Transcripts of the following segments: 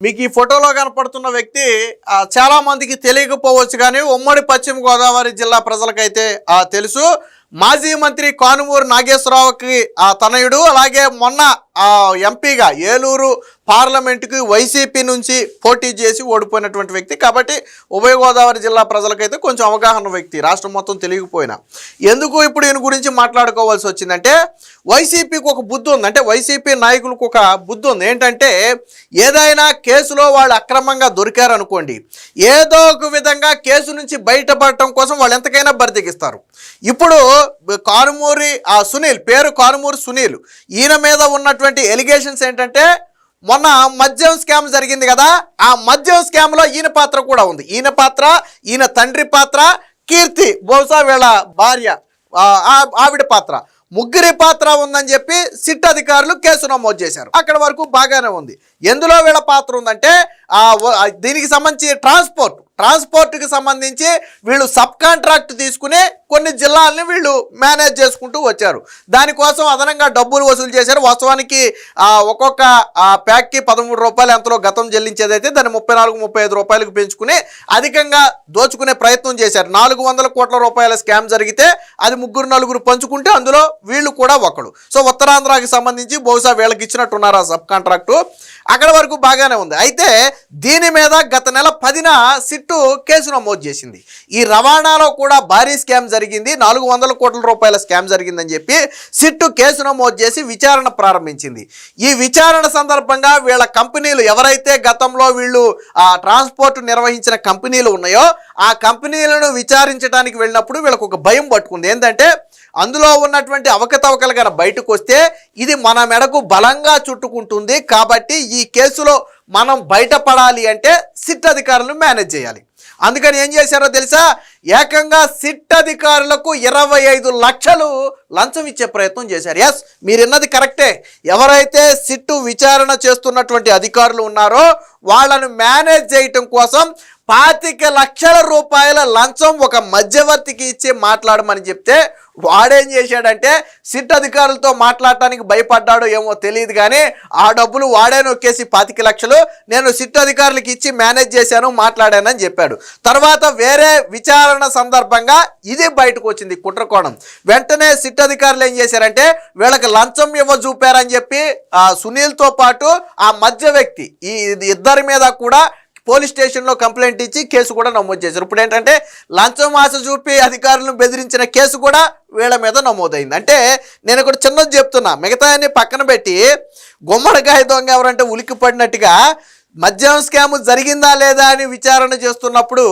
మీకు ఈ ఫోటోలో కనపడుతున్న వ్యక్తి చాలా మందికి తెలియకపోవచ్చు, కానీ ఉమ్మడి పశ్చిమ గోదావరి జిల్లా ప్రజలకైతే తెలుసు. మాజీ మంత్రి కానుమూరు నాగేశ్వరరావుకి తనయుడు, అలాగే మొన్న ఎంపీగా ఏలూరు పార్లమెంటుకి వైసీపీ నుంచి పోటీ చేసి ఓడిపోయినటువంటి వ్యక్తి. కాబట్టి ఉభయ గోదావరి జిల్లా ప్రజలకైతే కొంచెం అవగాహన వ్యక్తి, రాష్ట్రం మొత్తం తెలియకపోయినా. ఎందుకు ఇప్పుడు ఈయన గురించి మాట్లాడుకోవాల్సి వచ్చిందంటే, వైసీపీకి ఒక బుద్ధి ఉంది, అంటే వైసీపీ నాయకులకు ఒక బుద్ధి ఉంది. ఏంటంటే ఏదైనా కేసులో వాళ్ళు అక్రమంగా దొరికారనుకోండి, ఏదో ఒక విధంగా కేసు నుంచి బయటపడటం కోసం వాళ్ళు ఎంతకైనా బరితెగిస్తారు. ఇప్పుడు కానుమూరి సునీల్, పేరు కానుమూరి సునీల్, ఈయన మీద ఉన్నటువంటి ఎలిగేషన్స్ ఏంటంటే, మొన్న మద్యం స్కామ్ జరిగింది కదా, ఆ మద్యం స్కామ్లో ఈయన పాత్ర కూడా ఉంది. ఈయన పాత్ర, ఈయన తండ్రి పాత్ర, కీర్తి బహుశా వీళ్ళ భార్య ఆవిడ పాత్ర, ముగ్గురి పాత్ర ఉందని చెప్పి సిట్ అధికారులు కేసు నమోదు చేశారు. అక్కడ వరకు బాగానే ఉంది. ఎందులో వీళ్ళ పాత్ర ఉందంటే, దీనికి సంబంధించి ట్రాన్స్పోర్ట్కి సంబంధించి వీళ్ళు సబ్ కాంట్రాక్ట్ తీసుకుని కొన్ని జిల్లాలని వీళ్ళు మేనేజ్ చేసుకుంటూ వచ్చారు. దానికోసం అదనంగా డబ్బులు వసూలు చేశారు. వాస్తవానికి ఒక్కొక్క ప్యాక్కి 13 రూపాయలు ఎంతలో గతం చెల్లించేదైతే దాన్ని 34-35 రూపాయలకు పెంచుకుని అధికంగా దోచుకునే ప్రయత్నం చేశారు. 400 కోట్ల రూపాయల స్కామ్ జరిగితే అది 3-4 పంచుకుంటే అందులో వీళ్ళు కూడా ఒకడు. సో ఉత్తరాంధ్రకి సంబంధించి బహుశా వీళ్ళకి ఇచ్చినట్టున్నారు ఆ సబ్ కాంట్రాక్టు. అక్కడ వరకు బాగానే ఉంది. అయితే దీని మీద గత నెల 10న సిట్టు కేసు నమోదు చేసింది. ఈ రవాణాలో కూడా భారీ స్కామ్ జరిగింది, 400 కోట్ల రూపాయల స్కామ్ జరిగిందని చెప్పి సిట్టు కేసు నమోదు చేసి విచారణ ప్రారంభించింది. ఈ విచారణ సందర్భంగా వీళ్ళ కంపెనీలు, ఎవరైతే గతంలో వీళ్ళు ట్రాన్స్పోర్ట్ నిర్వహించిన కంపెనీలు ఉన్నాయో ఆ కంపెనీలను విచారించడానికి వెళ్ళినప్పుడు వీళ్ళకు ఒక భయం పట్టుకుంది. ఏంటంటే అందులో ఉన్నటువంటి అవకతవకలు కనుక బయటకు వస్తే ఇది మన మెడకు బలంగా చుట్టుకుంటుంది. కాబట్టి ఈ కేసులో మనం బయటపడాలి అంటే సిట్ అధికారులను మేనేజ్ చేయాలి. అందుకని ఏం చేశారో తెలుసా, ఏకంగా సిట్ అధికారులకు 25 లక్షలు లంచం ఇచ్చే ప్రయత్నం చేశారు. ఎస్, మీరు విన్నది కరెక్టే. ఎవరైతే సిట్టు విచారణ చేస్తున్నటువంటి అధికారులు ఉన్నారో వాళ్ళను మేనేజ్ చేయటం కోసం 25 లక్షల రూపాయల లంచం ఒక మధ్యవర్తికి ఇచ్చి మాట్లాడమని చెప్తే వాడేం చేశాడంటే, సిట్ అధికారులతో మాట్లాడటానికి భయపడ్డాడో ఏమో తెలియదు, కానీ ఆ డబ్బులు వాడే నొక్కేసి 25 లక్షలు నేను సిట్ అధికారులకు ఇచ్చి మేనేజ్ చేశాను, మాట్లాడానని చెప్పాడు. తర్వాత వేరే విచారణ సందర్భంగా ఇది బయటకు వచ్చింది కుట్రకోణం. వెంటనే సిట్ అధికారులు ఏం చేశారంటే వీళ్ళకి లంచం చూపారని చెప్పి సునీల్తో పాటు ఆ మధ్య వ్యక్తి, ఈ ఇద్దరి మీద కూడా పోలీస్ స్టేషన్లో కంప్లైంట్ ఇచ్చి కేసు కూడా నమోదు చేశారు. ఇప్పుడు ఏంటంటే లంచం ఆశ చూపి అధికారులను బెదిరించిన కేసు కూడా వీళ్ళ మీద నమోదైంది. అంటే నేను ఇక్కడ చిన్నది చెప్తున్నా, మిగతా అన్ని పక్కన పెట్టి గుమ్మడికాయ దొంగ ఎవరంటే ఉలిక్కి పడినట్టుగా మద్యం స్కామ్ జరిగిందా లేదా అని విచారణ చేస్తున్నప్పుడు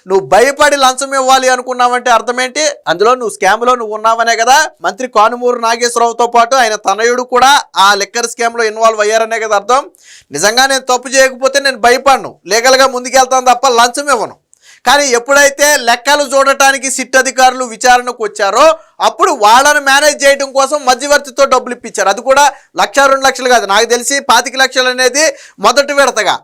నువ్వు భయపడి లంచం ఇవ్వాలి అనుకున్నావంటే అర్థం ఏంటి? అందులో నువ్వు స్కామ్లో నువ్వు ఉన్నావనే కదా. మంత్రి కానుమూరు నాగేశ్వరరావుతో పాటు ఆయన తనయుడు కూడా ఆ లిక్కర్ స్కామ్లో ఇన్వాల్వ్ అయ్యారనే కదా అర్థం. నిజంగా నేను తప్పు చేయకపోతే నేను భయపడను, లీగల్గా ముందుకెళ్తాను తప్ప లంచం ఇవ్వను. కానీ ఎప్పుడైతే లెక్కలు చూడటానికి సిట్ అధికారులు విచారణకు వచ్చారో అప్పుడు వాళ్ళను మేనేజ్ చేయడం కోసం మధ్యవర్తితో డబ్బులు ఇప్పించారు. అది కూడా 1-2 లక్షలు కాదు, నాకు తెలిసి 25 లక్షలు అనేది మొదటి విడతగా.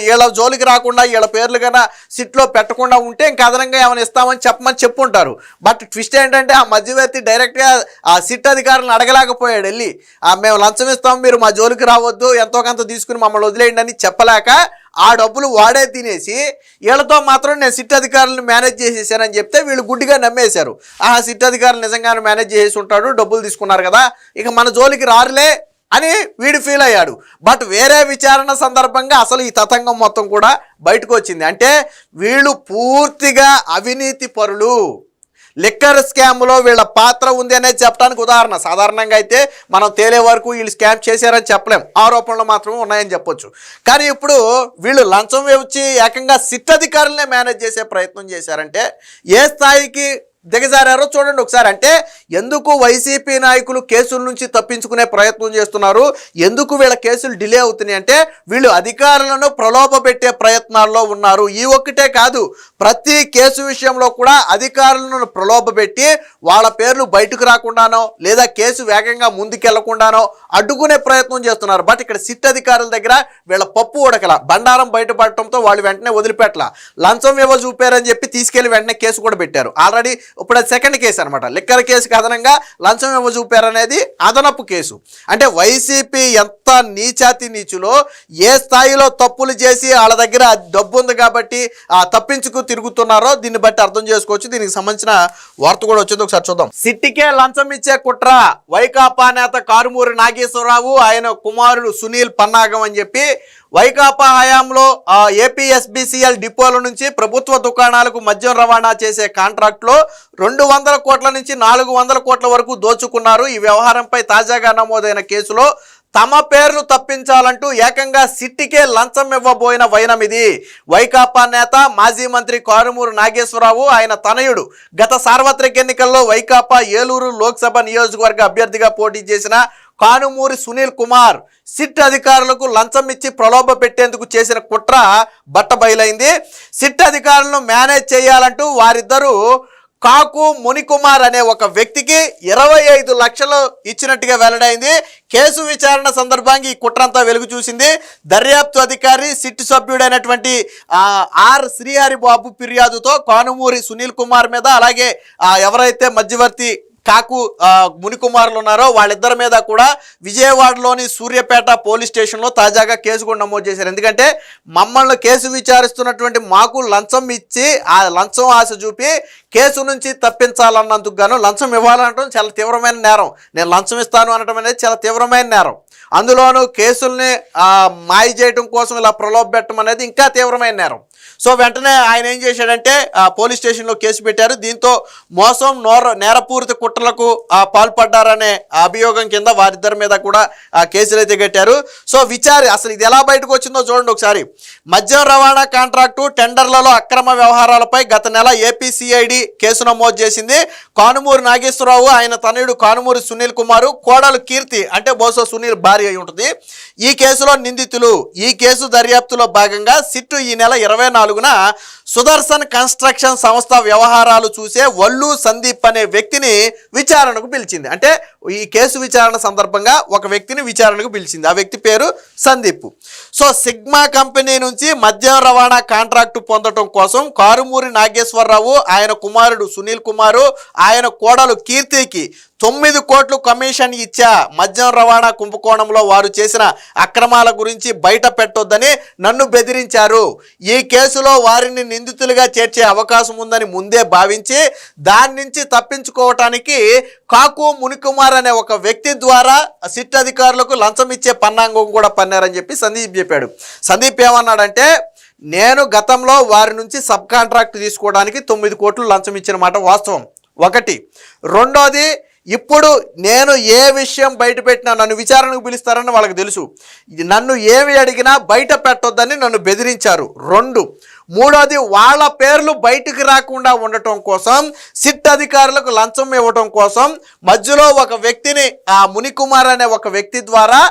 వీళ్ళ జోలికి రాకుండా వీళ్ళ పేర్లు కన్నా సిట్లో పెట్టకుండా ఉంటే ఇంకా అదనంగా ఏమైనా ఇస్తామని చెప్పుంటారు. బట్ ట్విస్ట్ ఏంటంటే ఆ మధ్యవర్తి డైరెక్ట్గా ఆ సిట్ అధికారులను అడగలేకపోయాడు. వెళ్ళి మేము లంచం ఇస్తాం, మీరు మా జోలికి రావద్దు, ఎంతో కొంత తీసుకుని మమ్మల్ని వదిలేయండి అని చెప్పలేక ఆ డబ్బులు వాడే తినేసి వీళ్ళతో మాత్రం నేను సిట్ అధికారులను మేనేజ్ చేసేసానని చెప్తే వీళ్ళు గుడ్డిగా నమ్మేశారు. ఆ సిట్ అధికారులు నిజంగానే మేనేజ్ చేసి ఉంటాడు, డబ్బులు తీసుకున్నారు కదా, ఇక మన జోలికి రారులే అని వీడు ఫీల్ అయ్యాడు. బట్ వేరే విచారణ సందర్భంగా అసలు ఈ తతంగం మొత్తం కూడా బయటకు వచ్చింది. అంటే వీళ్ళు పూర్తిగా అవినీతి పరులు, లిక్కర్ స్కామ్లో వీళ్ళ పాత్ర ఉంది అనేది చెప్పడానికి ఉదాహరణ. సాధారణంగా అయితే మనం తేలే వరకు వీళ్ళు స్కామ్ చేశారని చెప్పలేం, ఆరోపణలు మాత్రమే ఉన్నాయని చెప్పొచ్చు. కానీ ఇప్పుడు వీళ్ళు లంచం వచ్చి ఏకంగా సిట్ అధికారులనే మేనేజ్ చేసే ప్రయత్నం చేశారంటే ఏ స్థాయికి దిగజారారో చూడండి ఒకసారి. అంటే ఎందుకు వైసీపీ నాయకులు కేసుల నుంచి తప్పించుకునే ప్రయత్నం చేస్తున్నారు, ఎందుకు వీళ్ళ కేసులు డిలే అవుతున్నాయి అంటే వీళ్ళు అధికారులను ప్రలోభ పెట్టే ప్రయత్నాల్లో ఉన్నారు. ఈ ఒక్కటే కాదు, ప్రతి కేసు విషయంలో కూడా అధికారులను ప్రలోభ పెట్టి వాళ్ళ పేర్లు బయటకు రాకుండానో లేదా కేసు వేగంగా ముందుకెళ్లకుండానో అడ్డుకునే ప్రయత్నం చేస్తున్నారు. బట్ ఇక్కడ సిట్ అధికారుల దగ్గర వీళ్ళ పప్పు ఉడకల, బండారం బయటపడటంతో వాళ్ళు వెంటనే వదిలిపెట్టల, లంచం చూపారని చెప్పి తీసుకెళ్లి వెంటనే కేసు కూడా పెట్టారు. ఆల్రెడీ ఇప్పుడు అది సెకండ్ కేసు అనమాట. లిక్కర్ కేసుకి అదనంగా లంచం ఇవ్వజూపారనేది అదనపు కేసు. అంటే వైసీపీ ఎంత నీచాతి నీచులో, ఏ స్థాయిలో తప్పులు చేసి వాళ్ళ దగ్గర డబ్బు ఉంది కాబట్టి తప్పించుకు తిరుగుతున్నారో దీన్ని బట్టి అర్థం చేసుకోవచ్చు. దీనికి సంబంధించిన వార్త కూడా వచ్చింది, ఒకసారి చూద్దాం. సిట్టికే లంచం ఇచ్చే కుట్ర, వైకాపా నేత కారుమూరి నాగేశ్వరరావు ఆయన కుమారుడు సునీల్ పన్నాగం అని చెప్పి వైకాపా హయాంలో ఏపీఎస్బీసీఎల్ డిపోల నుంచి ప్రభుత్వ దుకాణాలకు మద్యం రవాణా చేసే కాంట్రాక్ట్లో 200 కోట్ల నుంచి 400 కోట్ల వరకు దోచుకున్నారు. ఈ వ్యవహారంపై తాజాగా నమోదైన కేసులో తమ పేర్లు తప్పించాలంటూ ఏకంగా సిట్టికే లంచం ఇవ్వబోయిన వైనమిది. వైకాపా నేత మాజీ మంత్రి కారుమూరి నాగేశ్వరరావు ఆయన తనయుడు గత సార్వత్రిక ఎన్నికల్లో వైకాపా ఏలూరు లోక్సభ నియోజకవర్గ అభ్యర్థిగా పోటీ చేసిన కానుమూరి సునీల్ కుమార్ సిట్ అధికారులకు లంచం ఇచ్చి ప్రలోభ పెట్టేందుకు చేసిన కుట్ర బట్టబయలైంది. సిట్ అధికారులను మేనేజ్ చేయాలంటూ వారిద్దరూ కాకు మునికుమార్ అనే ఒక వ్యక్తికి 25 లక్షలు ఇచ్చినట్టుగా వెల్లడైంది. కేసు విచారణ సందర్భంగా ఈ కుట్రంతా వెలుగు చూసింది. దర్యాప్తు అధికారి సిట్ సభ్యుడైనటువంటి ఆర్ శ్రీహరిబాబు ఫిర్యాదుతో కానుమూరి సునీల్ కుమార్ మీద, అలాగే ఎవరైతే మధ్యవర్తి కాకు మునికుమారులు ఉన్నారో వాళ్ళిద్దరి మీద కూడా విజయవాడలోని సూర్యాపేట పోలీస్ స్టేషన్లో తాజాగా కేసు కూడా నమోదు చేశారు. ఎందుకంటే మమ్మల్ని కేసు విచారిస్తున్నటువంటి మాకు లంచం ఇచ్చి ఆ లంచం ఆశ చూపి కేసు నుంచి తప్పించాలన్నందుకు గాను లంచం ఇవ్వాలనడం చాలా తీవ్రమైన నేరం. నేను లంచం ఇస్తాను అనడం అనేది చాలా తీవ్రమైన నేరం. అందులోనూ కేసుల్ని మాయ చేయడం కోసం ఇలా ప్రలోభ పెట్టడం అనేది ఇంకా తీవ్రమైన నేరం. సో వెంటనే ఆయన ఏం చేశాడంటే పోలీస్ స్టేషన్లో కేసు పెట్టారు. దీంతో మోసం నేరపూరిత కుట్రలకు పాల్పడ్డారనే అభియోగం కింద వారిద్దరి మీద కూడా కేసులు అయితే కట్టారు. సో అసలు ఇది ఎలా బయటకు వచ్చిందో చూడండి ఒకసారి. మద్యం రవాణా కాంట్రాక్టు టెండర్లలో అక్రమ వ్యవహారాలపై గత నెల ఏపీసీఐడి కేసు నమోదు చేసింది. కానుమూరి నాగేశ్వరరావు ఆయన తనయుడు కానుమూరి సునీల్ కుమారు, కోడలు కీర్తి అంటే బహుశా సునీల్ భార్య అయి ఉంటుంది, ఈ కేసులో నిందితులు. ఈ కేసు దర్యాప్తులో భాగంగా సిట్టు ఈ నెల 24న సుదర్శన్ కన్స్ట్రక్షన్ సంస్థ వ్యవహారాలు చూసే వల్లు సందీప్ అనే వ్యక్తిని విచారణకు పిలిచింది. అంటే ఈ కేసు విచారణ సందర్భంగా ఒక వ్యక్తిని విచారణకు పిలిచింది. ఆ వ్యక్తి పేరు సందీప్. సో సిగ్మా కంపెనీ నుంచి మద్యం రవాణా కాంట్రాక్టు పొందడం కోసం కారుమూరి నాగేశ్వరరావు ఆయన కుమారుడు సునీల్ కుమారు ఆయన కోడలు కీర్తికి 9 కోట్లు కమిషన్ ఇచ్చా. మద్యం రవాణా కుంభకోణంలో వారు చేసిన అక్రమాల గురించి బయట పెట్టొద్దని నన్ను బెదిరించారు. ఈ కేసులో వారిని నిందితులుగా చేర్చే అవకాశం ఉందని ముందే భావించి దాని నుంచి తప్పించుకోవటానికి కాకు మునికుమార్ అనే ఒక వ్యక్తి ద్వారా సిట్ అధికారులకు లంచం ఇచ్చే పన్నాంగం కూడా పన్నారని చెప్పి సందీప్ చెప్పాడు. సందీప్ ఏమన్నాడంటే, నేను గతంలో వారి నుంచి సబ్ కాంట్రాక్ట్ తీసుకోవడానికి 9 కోట్లు లంచం ఇచ్చిన మాట వాస్తవం. ఒకటి. రెండోది, ఇప్పుడు నేను ఏ విషయం బయట పెట్టినా నన్ను విచారణకు పిలుస్తారని వాళ్ళకి తెలుసు. నన్ను ఏమి అడిగినా బయట పెట్టొద్దని నన్ను బెదిరించారు. 2. మూడోది, వాళ్ళ పేర్లు బయటికి రాకుండా ఉండటం కోసం సిట్ అధికారులకు లంచం ఇవ్వటం కోసం మధ్యలో ఒక వ్యక్తిని మునికుమార్ అనే ఒక వ్యక్తి ద్వారా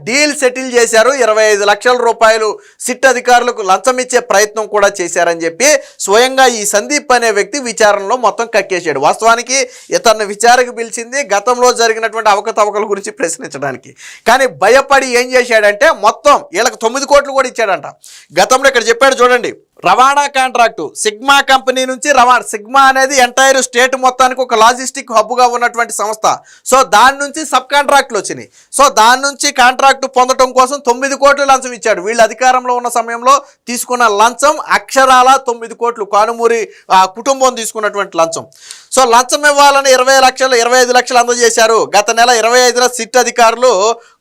డీల్ సెటిల్ చేశారు. 25 లక్షల రూపాయలు సిట్ అధికారులకు లంచం ఇచ్చే ప్రయత్నం కూడా చేశారని చెప్పి స్వయంగా ఈ సందీప్ అనే వ్యక్తి విచారణలో మొత్తం కక్కేశాడు. వాస్తవానికి ఇతన్ని విచారణకు పిలిచింది గతంలో జరిగినటువంటి అవకతవకల గురించి ప్రశ్నించడానికి. కానీ భయపడి ఏం చేశాడంటే మొత్తం వీళ్ళకి 9 కోట్లు కూడా ఇచ్చాడంట. గతంలో ఇక్కడ చెప్పాడు చూడండి, రవాణా కాంట్రాక్టు సిగ్మా కంపెనీ నుంచి సిగ్మా అనేది ఎంటైర్ స్టేట్ మొత్తానికి ఒక లాజిస్టిక్ హబ్గా ఉన్నటువంటి సంస్థ. సో దాని నుంచి సబ్ కాంట్రాక్ట్లు వచ్చినాయి. సో దాని నుంచి కాంట్రాక్టు పొందడం కోసం 9 కోట్లు లంచం ఇచ్చాడు. వీళ్ళు అధికారంలో ఉన్న సమయంలో తీసుకున్న లంచం అక్షరాల 9 కోట్లు. కానుమూరి కుటుంబం తీసుకున్నటువంటి లంచం. సో లంచం ఇవ్వాలని 25 లక్షలు అందజేశారు. గత నెల 25న సిట్ అధికారులు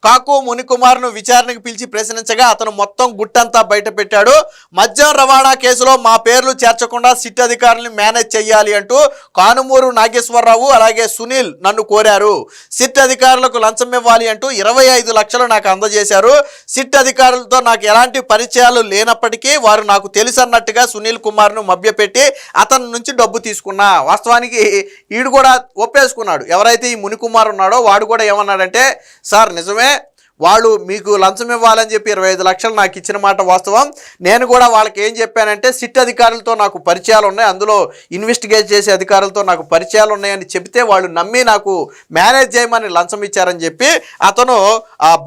కాకు మునికుమార్ను విచారణకు పిలిచి ప్రశ్నించగా అతను మొత్తం గుట్టంతా బయట పెట్టాడు. మద్యం రవాణా కేసులో మా పేర్లు చేర్చకుండా సిట్ అధికారులను మేనేజ్ చేయాలి అంటూ కానుమూరు నాగేశ్వరరావు అలాగే సునీల్ నన్ను కోరారు. సిట్ అధికారులకు లంచం ఇవ్వాలి అంటూ 25 లక్షలు నాకు అందజేశారు. సిట్ అధికారులతో నాకు ఎలాంటి పరిచయాలు లేనప్పటికీ వారు నాకు తెలుసన్నట్టుగా సునీల్ కుమార్ను మభ్యపెట్టి అతని నుంచి డబ్బు తీసుకున్నా. వాస్తవానికి వీడు కూడా ఒప్పేసుకున్నాడు. ఎవరైతే ఈ మునికుమార్ ఉన్నాడో వాడు కూడా ఏమన్నాడంటే, సార్ నిజమే వాళ్ళు మీకు లంచం ఇవ్వాలని చెప్పి 25 లక్షలు నాకు ఇచ్చిన మాట వాస్తవం. నేను కూడా వాళ్ళకి ఏం చెప్పానంటే సిట్ అధికారులతో నాకు పరిచయాలు ఉన్నాయి, అందులో ఇన్వెస్టిగేట్ చేసే అధికారులతో నాకు పరిచయాలు ఉన్నాయని చెప్తే వాళ్ళు నమ్మి నాకు మేనేజ్ చేయమని లంచం ఇచ్చారని చెప్పి అతను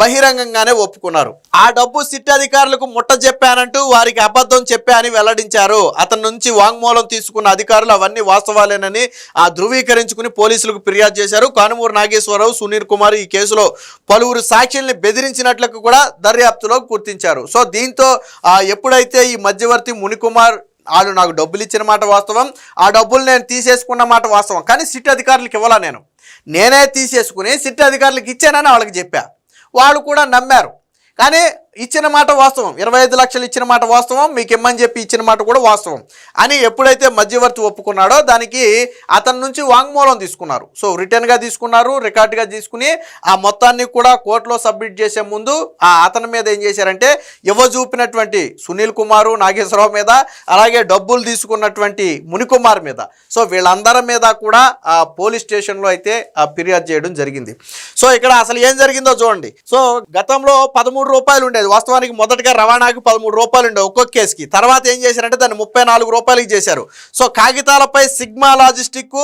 బహిరంగంగానే ఒప్పుకున్నారు. ఆ డబ్బు సిట్ అధికారులకు ముట్ట చెప్పానంటూ వారికి అబద్ధం చెప్పా అని వెల్లడించారు. అతని నుంచి వాంగ్మూలం తీసుకున్న అధికారులు అవన్నీ వాస్తవాలేనని ధృవీకరించుకుని పోలీసులకు ఫిర్యాదు చేశారు. కానుమూరు నాగేశ్వరరావు, సునీల్ కుమార్ ఈ కేసులో పలువురు సాక్షుల్ని బెదిరించినట్లకు కూడా దర్యాప్తులో గుర్తించారు. సో దీంతో ఎప్పుడైతే ఈ మధ్యవర్తి మునికుమార్ వాళ్ళు నాకు డబ్బులు ఇచ్చిన మాట వాస్తవం, ఆ డబ్బులు నేను తీసేసుకున్న మాట వాస్తవం, కానీ సిట్ అధికారులకు ఇవ్వాలా, నేనే తీసేసుకుని సిట్ అధికారులకు ఇచ్చానని వాళ్ళకి చెప్పా. వాళ్ళు కూడా నమ్మారు. కానీ ఇచ్చిన మాట వాస్తవం, 25 లక్షలు ఇచ్చిన మాట వాస్తవం, మీకు ఇమ్మని చెప్పి ఇచ్చిన మాట కూడా వాస్తవం అని ఎప్పుడైతే మధ్యవర్తి ఒప్పుకున్నాడో దానికి అతని నుంచి వాంగ్మూలం తీసుకున్నారు. సో రిటర్న్గా తీసుకున్నారు, రికార్డుగా తీసుకుని ఆ మొత్తాన్ని కూడా కోర్టులో సబ్మిట్ చేసే ముందు అతని మీద ఏం చేశారంటే ఇవ్వజూపినటువంటి సునీల్ కుమారు, నాగేశ్వరరావు మీద, అలాగే డబ్బులు తీసుకున్నటువంటి మునికుమార్ మీద, సో వీళ్ళందరి మీద కూడా పోలీస్ స్టేషన్లో అయితే ఫిర్యాదు చేయడం జరిగింది. సో ఇక్కడ అసలు ఏం జరిగిందో చూడండి. సో గతంలో 13 రూపాయలు ఉండేది, వాస్తవానికి మొదటగా రవాణాకి 13 రూపాయలు ఉండే ఒక్కొక్క కేసుకి. తర్వాత ఏం చేశారంటే దాన్ని 34 రూపాయలకి చేశారు. సో కాగితాలపై సిగ్మా లాజిస్టిక్,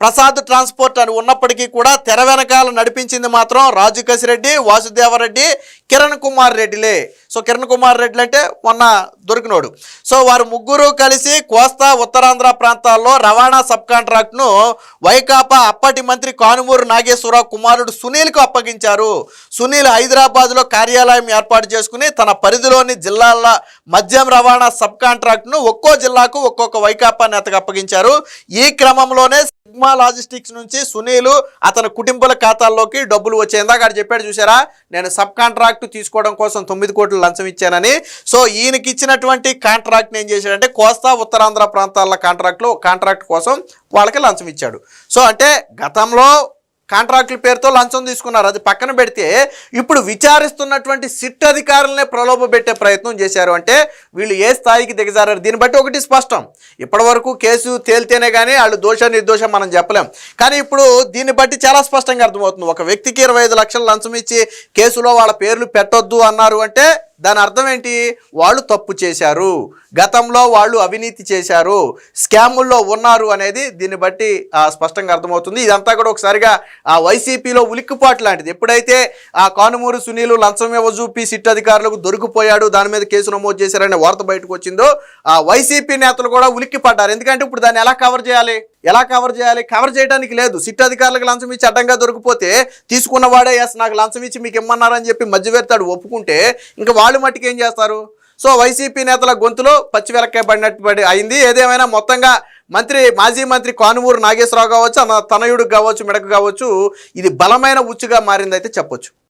ప్రసాద్ ట్రాన్స్పోర్ట్ అని ఉన్నప్పటికీ కూడా తెర వెనకాల నడిపించింది మాత్రం రాజు కసిరెడ్డి, వాసుదేవరెడ్డి, కిరణ్ కుమార్ రెడ్డిలే. సో కిరణ్ కుమార్ రెడ్డి అంటే మొన్న దొరికినోడు. సో వారు ముగ్గురు కలిసి కోస్తా, ఉత్తరాంధ్ర ప్రాంతాల్లో రవాణా సబ్ కాంట్రాక్ట్ను వైకాపా అప్పటి మంత్రి కానుమూరు నాగేశ్వరరావు కుమారుడు సునీల్కు అప్పగించారు. సునీల్ హైదరాబాద్లో కార్యాలయం ఏర్పాటు చేసుకుని తన పరిధిలోని జిల్లాల మద్యం రవాణా సబ్ కాంట్రాక్ట్ను ఒక్కో జిల్లాకు ఒక్కొక్క వైకాపా నేతకు అప్పగించారు. ఈ క్రమంలోనే సిగ్మా లాజిస్టిక్స్ నుంచి సునీల్ అతని కుటుంబాల ఖాతాల్లోకి డబ్బులు వచ్చాయి. ఇందాక చెప్పాడు చూసారా, నేను సబ్ కాంట్రాక్ట్ తీసుకోవడం కోసం 9 కోట్లు లంచం ఇచ్చానని. సో ఈయనకి ఇచ్చినటువంటి కాంట్రాక్ట్ని ఏం చేశాడంటే కోస్తా, ఉత్తరాంధ్ర ప్రాంతాల కాంట్రాక్ట్ కోసం వాళ్ళకి లంచం ఇచ్చాడు. సో అంటే గతంలో కాంట్రాక్టుల పేరుతో లంచం తీసుకున్నారు, అది పక్కన పెడితే ఇప్పుడు విచారిస్తున్నటువంటి సిట్ అధికారులనే ప్రలోభ పెట్టే ప్రయత్నం చేశారు. అంటే వీళ్ళు ఏ స్థాయికి దిగజారారు. దీన్ని బట్టి ఒకటి స్పష్టం, ఇప్పటివరకు కేసు తేలితేనే కానీ వాళ్ళు దోష నిర్దోషం మనం చెప్పలేం. కానీ ఇప్పుడు దీన్ని బట్టి చాలా స్పష్టంగా అర్థమవుతుంది. ఒక వ్యక్తికి 25 లక్షలు లంచం ఇచ్చి కేసులో వాళ్ళ పేర్లు పెట్టొద్దు అన్నారు అంటే దాని అర్థం ఏంటి, వాళ్ళు తప్పు చేశారు, గతంలో వాళ్ళు అవినీతి చేశారు, స్కాముల్లో ఉన్నారు అనేది దీన్ని బట్టి స్పష్టంగా అర్థమవుతుంది. ఇదంతా కూడా ఒకసారిగా వైసీపీలో ఉలిక్కిపాటు లాంటిది. ఎప్పుడైతే కానుమూరు సునీల్ లంచం ఇవ్వజూపి సిట్ అధికారులకు దొరికిపోయాడు, దాని మీద కేసు నమోదు చేశారనే వార్త బయటకు వచ్చిందో వైసీపీ నేతలు కూడా ఉలిక్కిపడ్డారు. ఎందుకంటే ఇప్పుడు దాన్ని ఎలా కవర్ చేయాలి, కవర్ చేయడానికి లేదు. సిట్ అధికారులకు లంచం ఇచ్చి అడ్డంగా దొరికిపోతే తీసుకున్నవాడే ఎస్ నాకు లంచం ఇచ్చి మీకు ఇమ్మన్నారని చెప్పి మధ్యవర్తాడు ఒప్పుకుంటే ఇంకా వాళ్ళు మట్టికి ఏం చేస్తారు. సో వైసీపీ నేతల గొంతులో పచ్చి వెలక్కాయ పడినట్టు అయింది. ఏదేమైనా మొత్తంగా మాజీ మంత్రి కానుమూరు నాగేశ్వరరావు కావచ్చు, తనయుడు కావచ్చు, మెడకు కావచ్చు, ఇది బలమైన ఉచ్చుగా మారిందైతే చెప్పొచ్చు.